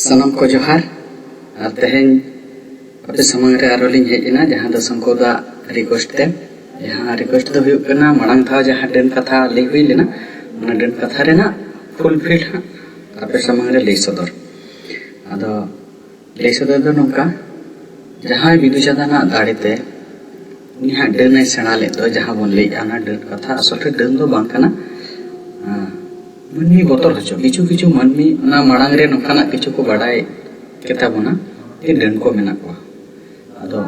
सनम को जोहार तेहें अपने समय रे आरोलिंग हेजना जहां द संकोदा रिक्वेस्ट ते जहां रिक्वेस्ट दो हुई करना मरंग था जहां डेन कथा ले हुई लेना ना डेन कथा रे ना फुलफिल हा अपने समय रे ले सदर आदो ले सदर दो नोका जहां विदु चंदना दाड़ी ते निहा डेन ए सेना ले दो जहां बोन ले आना डेन कथा असले डेन दो बांग कना मनमी बतल हचो किछु किछु मनमी ना मरंग रे नोकाना किछु को बड़ाई केता बोना ये डेन को मेना को आदो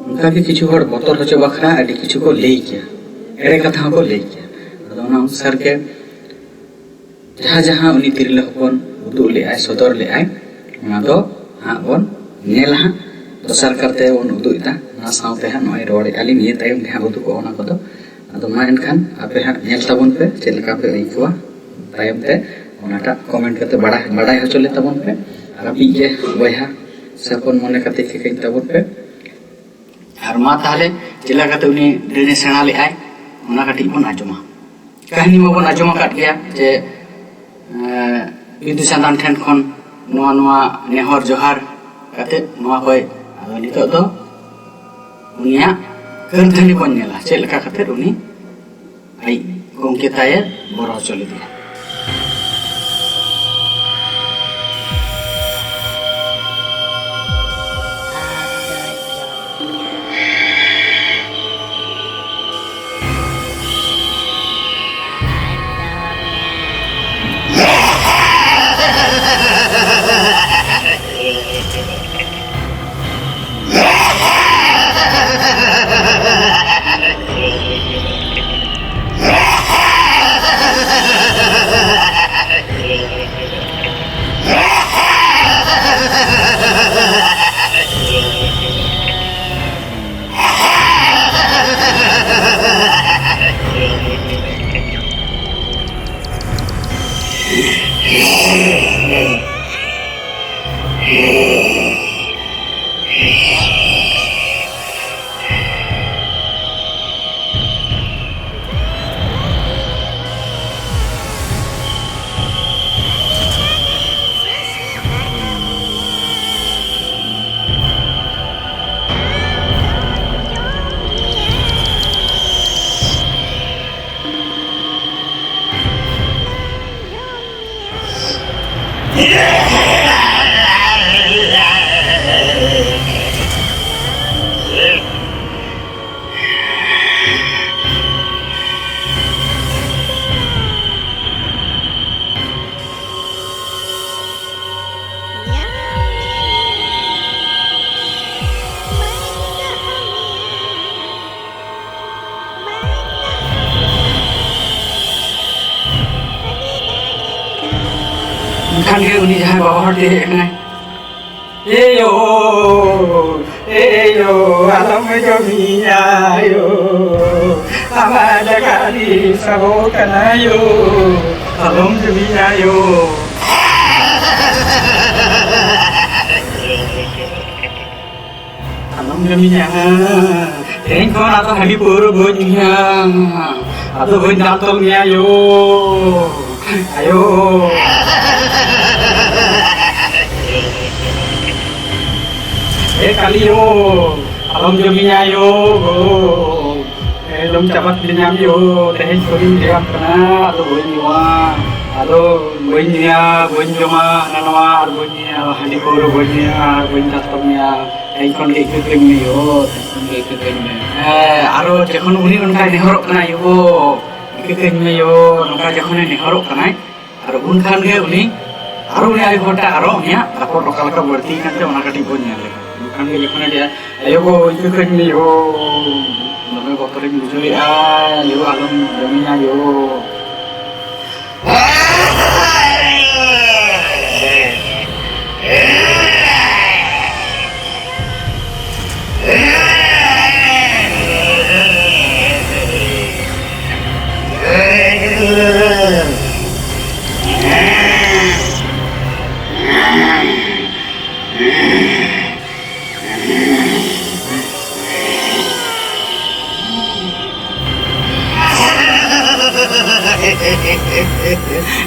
उनका भी किछु हर बतल हचो बखरा अडी किछु को ले किया एड़े कथा को ले किया आदो ना सर के जहां जहां उनी तिरले हपन उदु ले आय सदर ले आय ना दो हा बोन नेला हा दोसर करते उन उदु इता ना साउते हा नय रोड़े आली निये तायम हा उदु को ओना को दो आदो मा एनखान आपे हा नेल ताबन पे चेलका पे इकुआ तायम ते ओनाटा कमेंट करते बड़ा हचो ले ताबन पे अभी ये वह सपन मने कते के कई ताबन पे हर मा ताले जिला कते उनी डेने सेना ले आय ओना कटी बन आजमा कहानी में बन आजमा काट गया जे विदु चंदन ठेन खन नोआ नोआ नेहर जोहार कते नोआ होय आदो नितो दो उनिया करधनी बन नेला चेलका कते उनी आई गोंके ताये बरो चले दिया खान के उनी जहां बाबा हटे है ए यो आलम जो मिया यो हमारा गाड़ी सबो कनायो आलम जो मिया यो आलम जो मिया तेन को ना तो हडी पूरो बोझिया आतो बोझ नातल मिया यो आयो kali yo alam jaminya yo lom cabat dinyam yo teh kodim diam kana ado boinya ado boinya bonjoma nanawa boinya hadi ko boinya boinya tamnya ei kon ke ikeng yo ikeng aro jekhon uni onka nehorok kana yo ikeng yo nongka jekhon nehorok kana aro un khan ge uni aro uni ai hota aro nya lapor lokal ka berti kan te ona kati boinya kan jekona dia ayo go ikeng yo nome botorin bujuri yo alam jaminya yo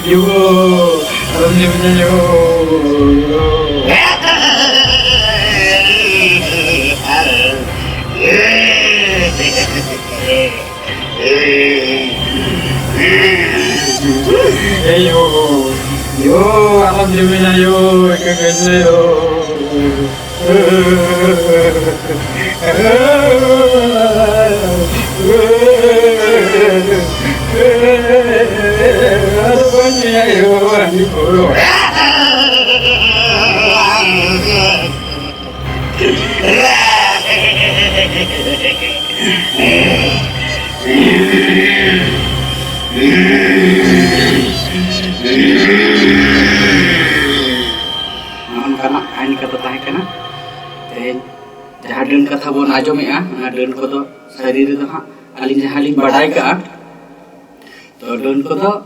Yo, alam niyo yo. Yo, alhamdulillah yo, kekasih yo. Ini kata tahan kena, jahadan kata bon ajo mea, dan kodo sehari itu ha, alin jahalin badai ka, to dan kodo,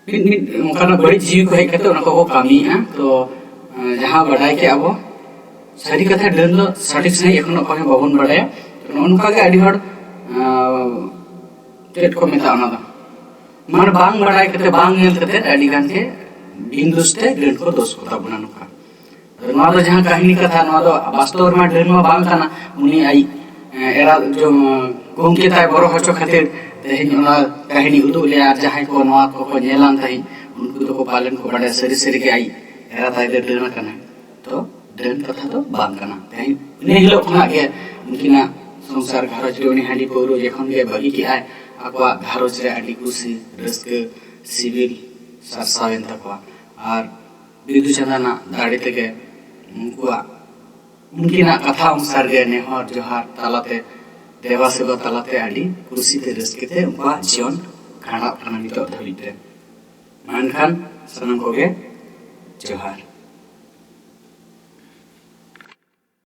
ini karena beri jiwa kau kata orang kau kami to jaha badai ke abo, sehari kata dan lo sadik saya ekor nak pakai babon badai, orang kau ke adi hard, tet ko minta anak, mana bang badai kata bang yang kata adi kan ke Hinduste dan ko dos ko tabuna nuka nwa do jahan kahini katha nwa do bastav ma den ma bang kana uni ai era jo gomke tai boro hocho khatir tehin ona kahini udu le ar jahai ko nwa ko nyelan tai unku do ko palen ko bada seri seri ke ai era tai de den kana to den katha do bang kana tehin ne hilo khona ge unkina সংসার ঘরজ রে উনি হাঁডি পৌর যখন গে বাগি কি আয় আকwa ঘরজ রে আডি খুশি রস্কে civil sarsawen takwa ar bidu chandana dadi tege unkua unkina katha अनुसार ge nehor johar talate deva seva talate adi kusi te raskete unkua jion khana kana nitok dhabite mankhan sanam koge johar